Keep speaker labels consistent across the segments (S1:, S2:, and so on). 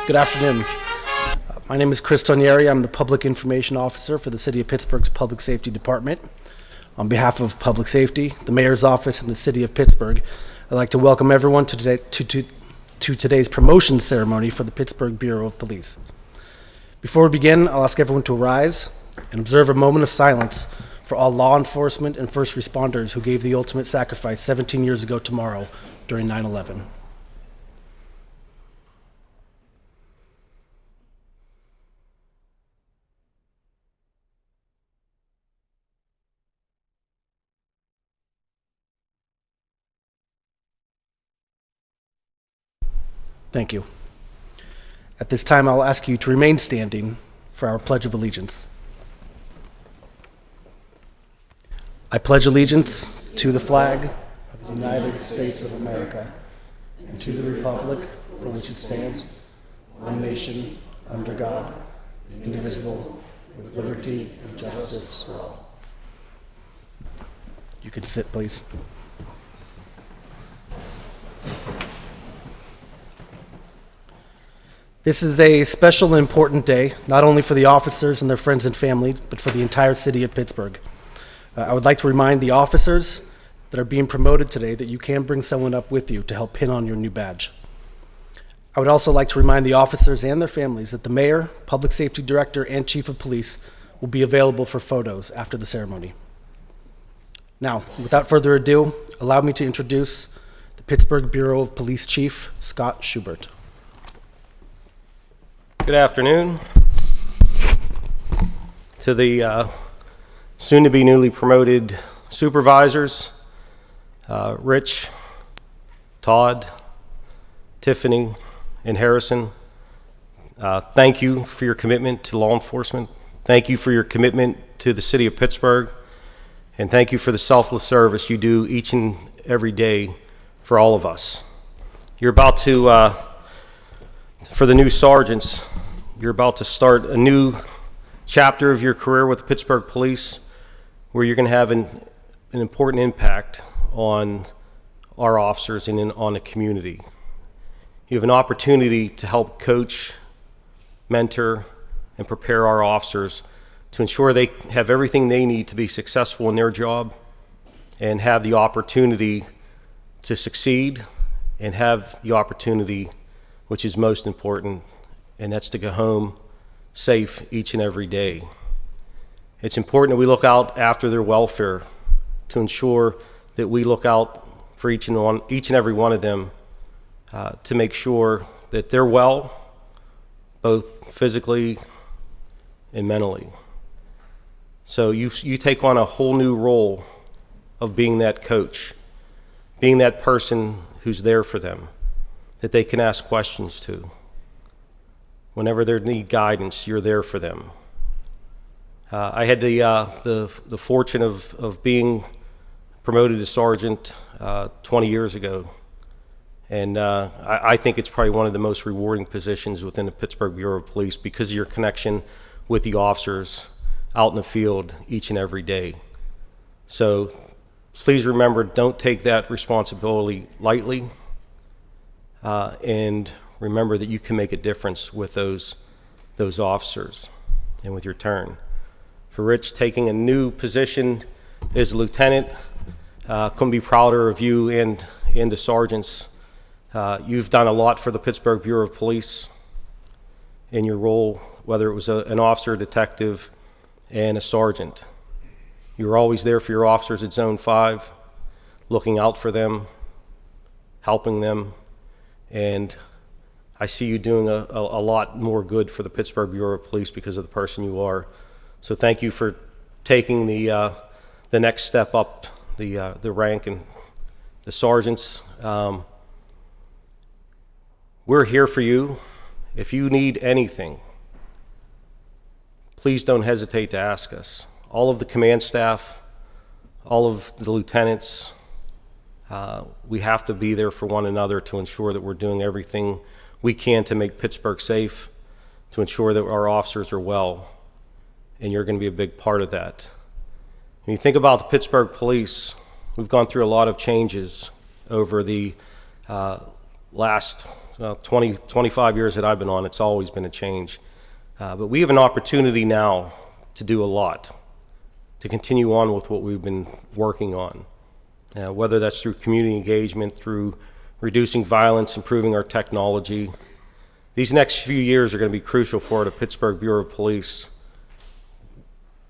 S1: Good afternoon. My name is Chris Tonieri. I'm the Public Information Officer for the City of Pittsburgh's Public Safety Department. On behalf of Public Safety, the Mayor's Office, and the City of Pittsburgh, I'd like to welcome everyone to today's promotion ceremony for the Pittsburgh Bureau of Police. Before we begin, I'll ask everyone to rise and observe a moment of silence for all law enforcement and first responders who gave the ultimate sacrifice 17 years ago tomorrow during 9/11. Thank you. At this time, I'll ask you to remain standing for our Pledge of Allegiance. I pledge allegiance to the flag of the United States of America and to the republic for which it stands, one nation, under God, indivisible, with liberty and justice for all. You can sit, please. This is a special and important day, not only for the officers and their friends and family, but for the entire city of Pittsburgh. I would like to remind the officers that are being promoted today that you can bring someone up with you to help pin on your new badge. I would also like to remind the officers and their families that the Mayor, Public Safety Director, and Chief of Police will be available for photos after the ceremony. Now, without further ado, allow me to introduce the Pittsburgh Bureau of Police Chief, Scott Schubert.
S2: Good afternoon to the soon-to-be newly promoted supervisors, Rich, Todd, Tiffany, and Hertzon. Thank you for your commitment to law enforcement. Thank you for your commitment to the city of Pittsburgh. And thank you for the selfless service you do each and every day for all of us. You're about to, for the new sergeants, you're about to start a new chapter of your career with the Pittsburgh Police, where you're going to have an important impact on our officers and on the community. You have an opportunity to help coach, mentor, and prepare our officers to ensure they have everything they need to be successful in their job and have the opportunity to succeed and have the opportunity, which is most important, and that's to go home safe each and every day. It's important that we look out after their welfare to ensure that we look out for each and every one of them to make sure that they're well, both physically and mentally. So you take on a whole new role of being that coach, being that person who's there for them, that they can ask questions to. Whenever they need guidance, you're there for them. I had the fortune of being promoted to sergeant 20 years ago, and I think it's probably one of the most rewarding positions within the Pittsburgh Bureau of Police because of your connection with the officers out in the field each and every day. So please remember, don't take that responsibility lightly, and remember that you can make a difference with those officers and with your turn. For Rich, taking a new position as a lieutenant, couldn't be prouder of you and the sergeants. You've done a lot for the Pittsburgh Bureau of Police in your role, whether it was an officer, detective, and a sergeant. You were always there for your officers at Zone 5, looking out for them, helping them, and I see you doing a lot more good for the Pittsburgh Bureau of Police because of the person you are. So thank you for taking the next step up the rank. And the sergeants, we're here for you. If you need anything, please don't hesitate to ask us. All of the command staff, all of the lieutenants, we have to be there for one another to ensure that we're doing everything we can to make Pittsburgh safe, to ensure that our officers are well, and you're going to be a big part of that. When you think about the Pittsburgh Police, we've gone through a lot of changes over the last 25 years that I've been on, it's always been a change. But we have an opportunity now to do a lot, to continue on with what we've been working on, whether that's through community engagement, through reducing violence, improving our technology. These next few years are going to be crucial for the Pittsburgh Bureau of Police,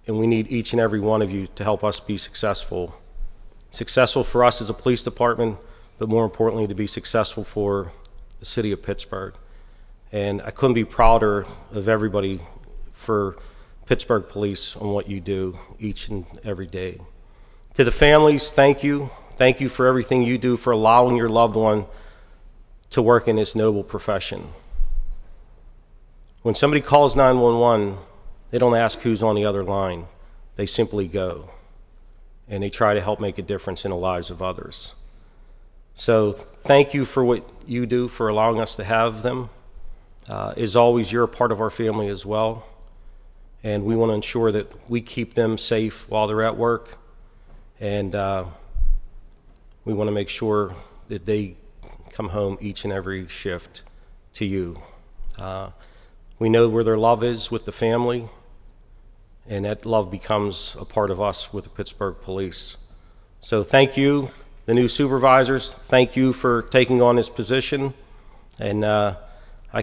S2: and we need each and every one of you to help us be successful. Successful for us as a police department, but more importantly, to be successful for the city of Pittsburgh. And I couldn't be prouder of everybody for Pittsburgh Police on what you do each and every day. To the families, thank you. Thank you for everything you do, for allowing your loved one to work in this noble profession. When somebody calls 911, they don't ask who's on the other line. They simply go, and they try to help make a difference in the lives of others. So thank you for what you do, for allowing us to have them. As always, you're a part of our family as well, and we want to ensure that we keep them safe while they're at work, and we want to make sure that they come home each and every shift to you. We know where their love is with the family, and that love becomes a part of us with the Pittsburgh Police. So thank you, the new supervisors. Thank you for taking on this position, and I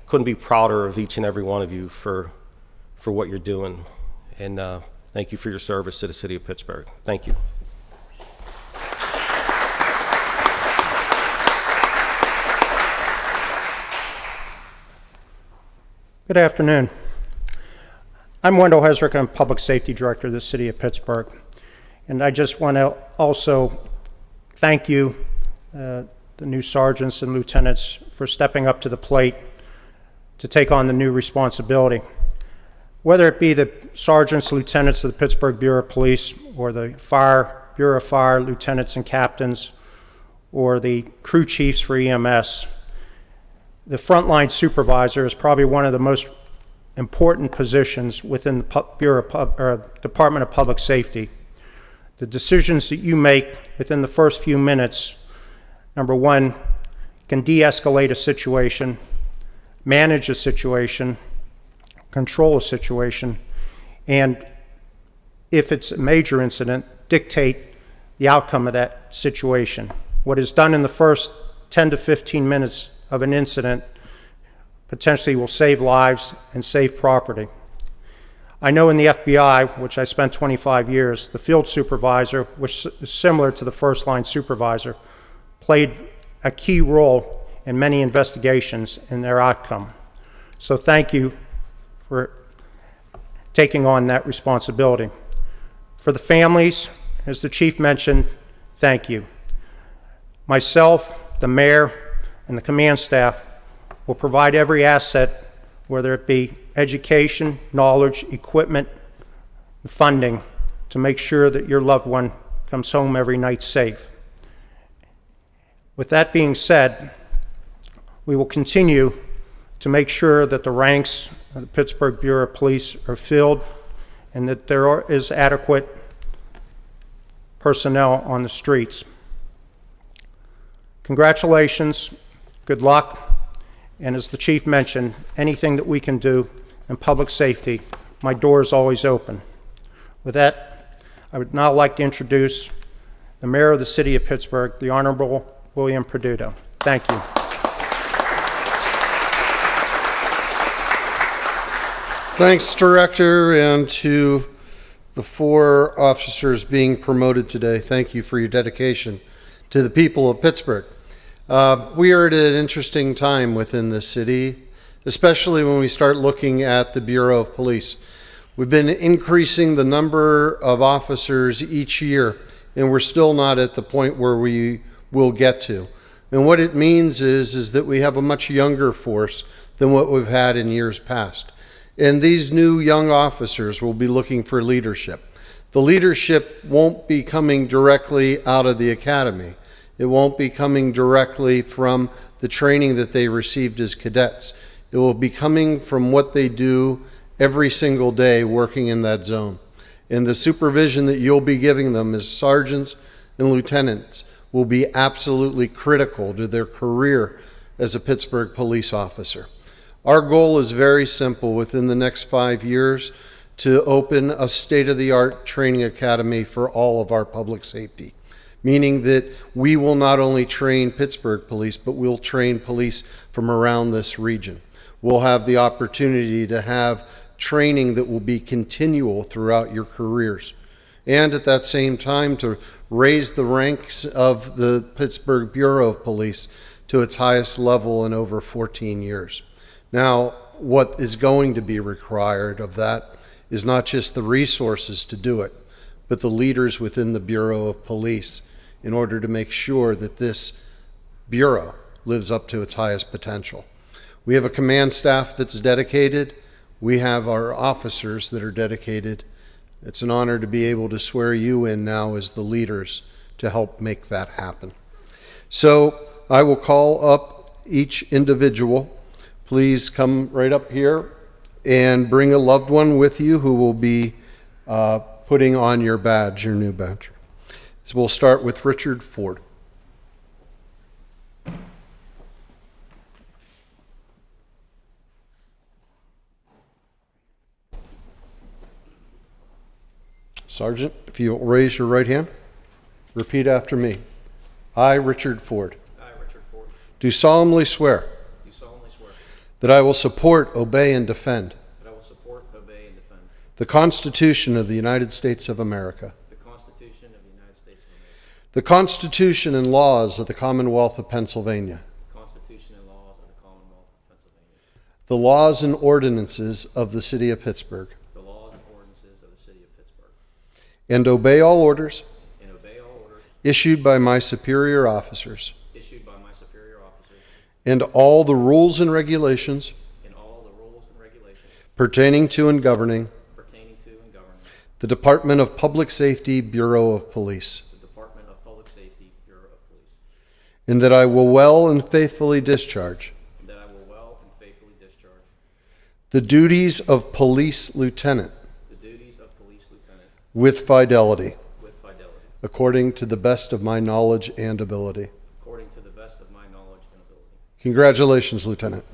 S2: couldn't be prouder of each and every one of you for what you're doing, and thank you for your service to the city of Pittsburgh. Thank you.
S3: Good afternoon. I'm Wendell. I'm Public Safety Director of the City of Pittsburgh. And I just want to also thank you, the new sergeants and lieutenants, for stepping up to the plate to take on the new responsibility. Whether it be the sergeants, lieutenants of the Pittsburgh Bureau of Police, or the Bureau of Fire lieutenants and captains, or the crew chiefs for EMS, the frontline supervisor is probably one of the most important positions within the Department of Public Safety. The decisions that you make within the first few minutes, number one, can de-escalate a situation, manage a situation, control a situation, and if it's a major incident, dictate the outcome of that situation. What is done in the first 10 to 15 minutes of an incident potentially will save lives and save property. I know in the FBI, which I spent 25 years, the field supervisor, which is similar to the first line supervisor, played a key role in many investigations in their outcome. So thank you for taking on that responsibility. For the families, as the chief mentioned, thank you. Myself, the mayor, and the command staff will provide every asset, whether it be education, knowledge, equipment, and funding, to make sure that your loved one comes home every night safe. With that being said, we will continue to make sure that the ranks of the Pittsburgh Bureau of Police are filled and that there is adequate personnel on the streets. Congratulations. Good luck, and as the chief mentioned, anything that we can do in public safety, my door is always open. With that, I would now like to introduce the mayor of the city of Pittsburgh, the Honorable William Peduto. Thank you.
S4: Thanks, Director, and to the 4 officers being promoted today. Thank you for your dedication to the people of Pittsburgh. We are at an interesting time within the city, especially when we start looking at the Bureau of Police. We've been increasing the number of officers each year, and we're still not at the point where we will get to. And what it means is that we have a much younger force than what we've had in years past. And these new young officers will be looking for leadership. The leadership won't be coming directly out of the academy. It won't be coming directly from the training that they received as cadets. It will be coming from what they do every single day working in that zone. And the supervision that you'll be giving them as sergeants and lieutenants will be absolutely critical to their career as a Pittsburgh police officer. Our goal is very simple: within the next 5 years, to open a state-of-the-art training academy for all of our public safety, meaning that we will not only train Pittsburgh police, but we'll train police from around this region. We'll have the opportunity to have training that will be continual throughout your careers, and at that same time to raise the ranks of the Pittsburgh Bureau of Police to its highest level in over 14 years. Now, what is going to be required of that is not just the resources to do it, but the leaders within the Bureau of Police in order to make sure that this Bureau lives up to its highest potential. We have a command staff that's dedicated. We have our officers that are dedicated. It's an honor to be able to swear you in now as the leaders to help make that happen. So I will call up each individual. Please come right up here and bring a loved one with you who will be putting on your badge, your new badge. So we'll start with Richard Ford. Sergeant, if you'll raise your right hand, repeat after me. I, Richard Ford, do solemnly swear that I will support, obey, and defend the Constitution of the United States of America, the Constitution and laws of the Commonwealth of Pennsylvania, the laws and ordinances of the City of Pittsburgh, and obey all orders issued by my superior officers, and all the rules and regulations pertaining to and governing the Department of Public Safety, Bureau of Police, and that I will well and faithfully discharge the duties of police lieutenant with fidelity, according to the best of my knowledge and ability. Congratulations, Lieutenant.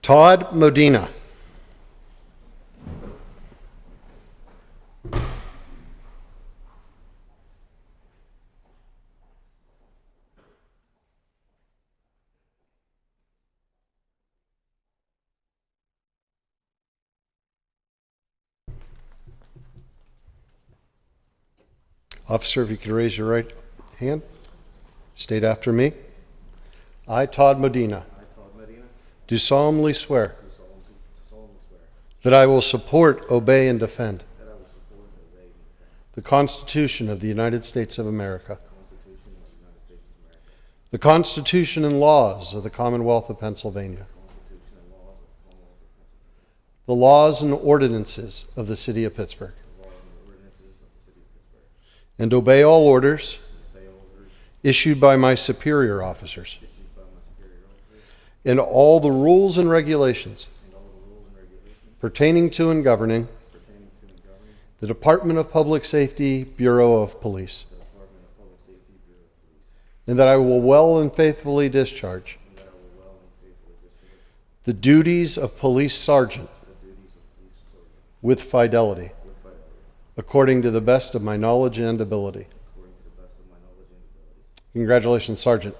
S4: Todd Medina. Officer, if you could raise your right hand. State after me. I, Todd Medina, do solemnly swear that I will support, obey, and defend the Constitution of the United States of America, the Constitution and laws of the Commonwealth of Pennsylvania, the laws and ordinances of the City of Pittsburgh, and obey all orders issued by my superior officers, and all the rules and regulations pertaining to and governing the Department of Public Safety, Bureau of Police, and that I will well and faithfully discharge the duties of police sergeant with fidelity, according to the best of my knowledge and ability. Congratulations, Sergeant.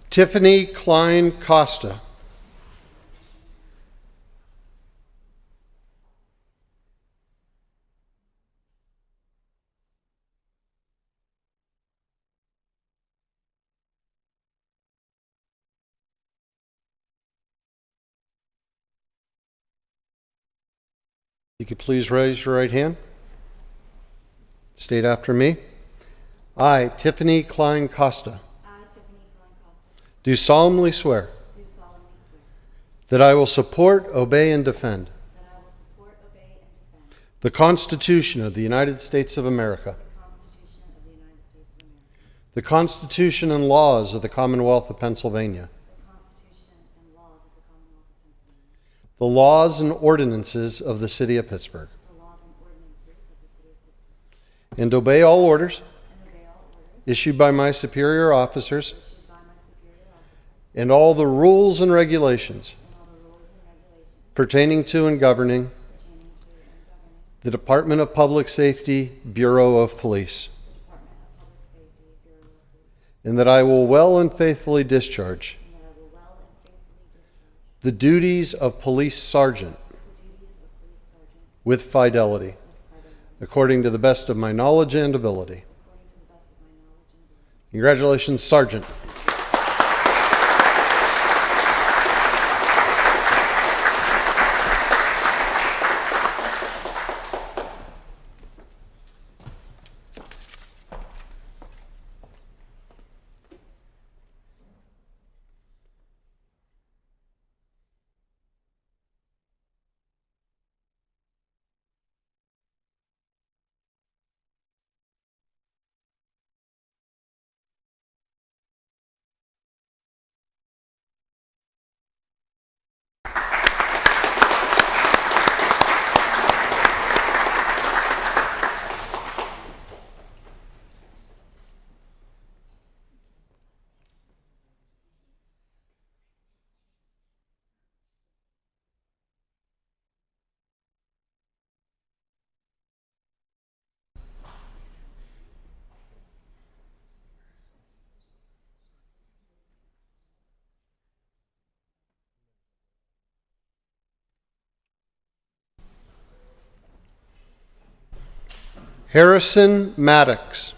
S4: Tiffany Kleincosta. You could please raise your right hand. State after me. I, Tiffany Kleincosta, do solemnly swear that I will support, obey, and defend the Constitution of the United States of America, the Constitution and laws of the Commonwealth of Pennsylvania, the laws and ordinances of the City of Pittsburgh, and obey all orders issued by my superior officers and all the rules and regulations pertaining to and governing the Department of Public Safety, Bureau of Police, and that I will well and faithfully discharge the duties of police sergeant with fidelity, according to the best of my knowledge and ability. Congratulations, Sergeant. Harrison Maddox.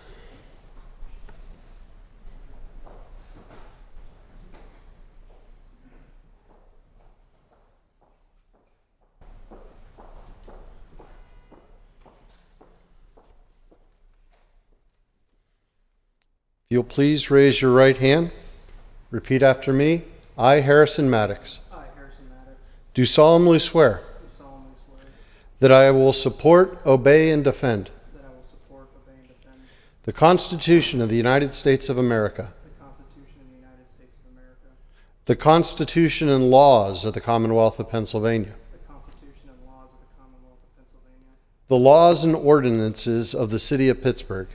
S4: If you'll please raise your right hand. Repeat after me. I, Harrison Maddox, do solemnly swear that I will support, obey, and defend the Constitution of the United States of America, the Constitution and laws of the Commonwealth of Pennsylvania, the laws and ordinances of the City of Pittsburgh,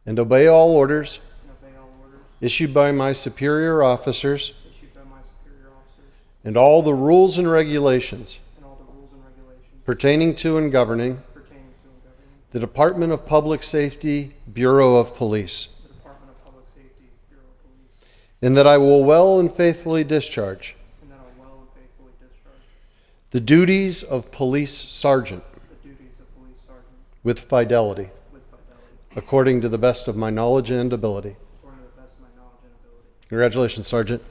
S4: and obey all orders
S5: and obey all orders
S4: issued by my superior officers
S5: issued by my superior officers
S4: and all the rules and regulations
S5: and all the rules and regulations
S4: pertaining to and governing
S5: pertaining to and governing
S4: the Department of Public Safety, Bureau of Police,
S5: the Department of Public Safety, Bureau of Police,
S4: and that I will well and faithfully discharge
S5: and that I will well and faithfully discharge
S4: the duties of police sergeant
S5: the duties of police sergeant
S4: with fidelity,
S5: with fidelity,
S4: according to the best of my knowledge and ability.
S5: according to the best of my knowledge and ability.
S4: Congratulations, Sergeant.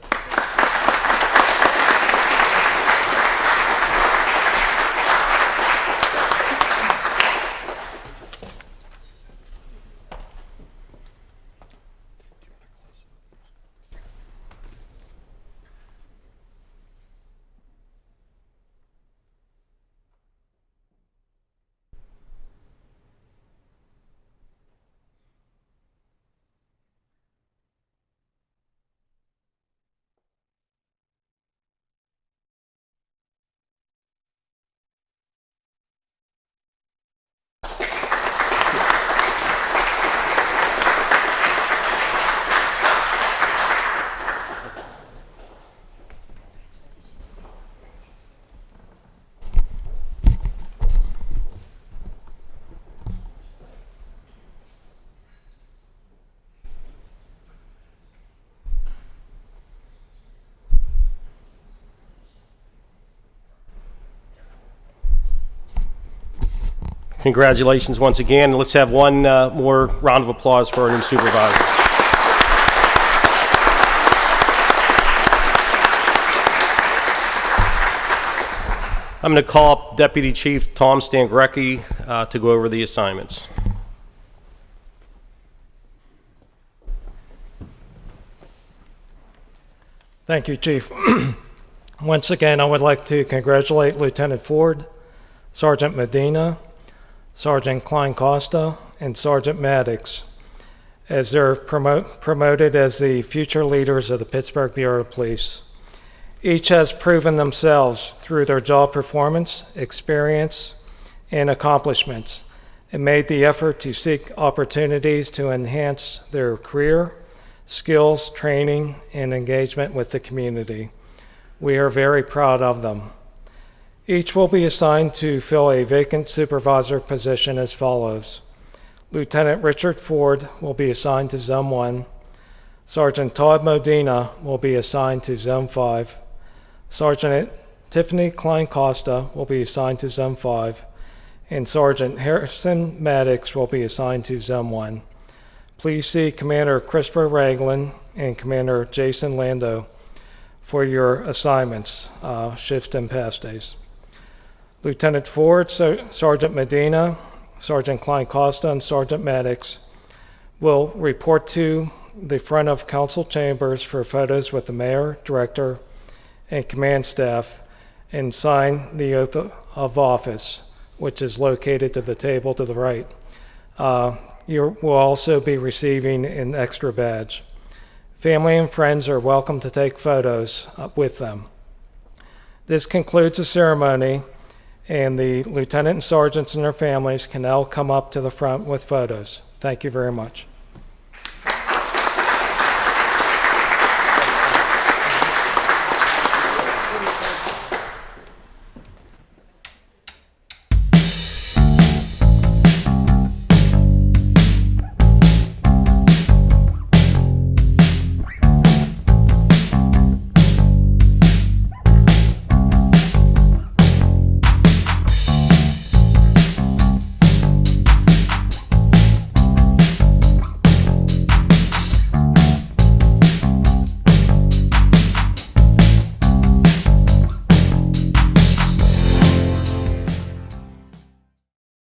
S2: Congratulations once again. Let's have one more round of applause for our new supervisor. I'm going to call up Deputy Chief Tom Stangrecki to go over the assignments.
S6: Thank you, Chief. Once again, I would like to congratulate Lieutenant Ford, Sergeant Medina, Sgt Kleincosta, and Sergeant Maddox as they're promoted as the future leaders of the Pittsburgh Bureau of Police. Each has proven themselves through their job performance, experience, and accomplishments, and made the effort to seek opportunities to enhance their career, skills, training, and engagement with the community. We are very proud of them. Each will be assigned to fill a vacant supervisor position as follows. Lieutenant Richard Ford will be assigned to Zone 1. Sgt Todd Medina will be assigned to Zone 5. Sgt Tiffany Kleincosta will be assigned to Zone 5. And Sgt Hertzon Maddox will be assigned to Zone 1. Please see Commander Christopher Ragland and Commander Jason Lando for your assignments, shift and pass days. Lieutenant Ford, Sergeant Medina, Sergeant Kleincosta, and Sergeant Maddox will report to the front of council chambers for photos with the mayor, director, and command staff, and sign the oath of office, which is located to the table to the right. You will also be receiving an extra badge. Family and friends are welcome to take photos with them. This concludes the ceremony, and the lieutenant and sergeants and their families can now come up to the front with photos. Thank you very much.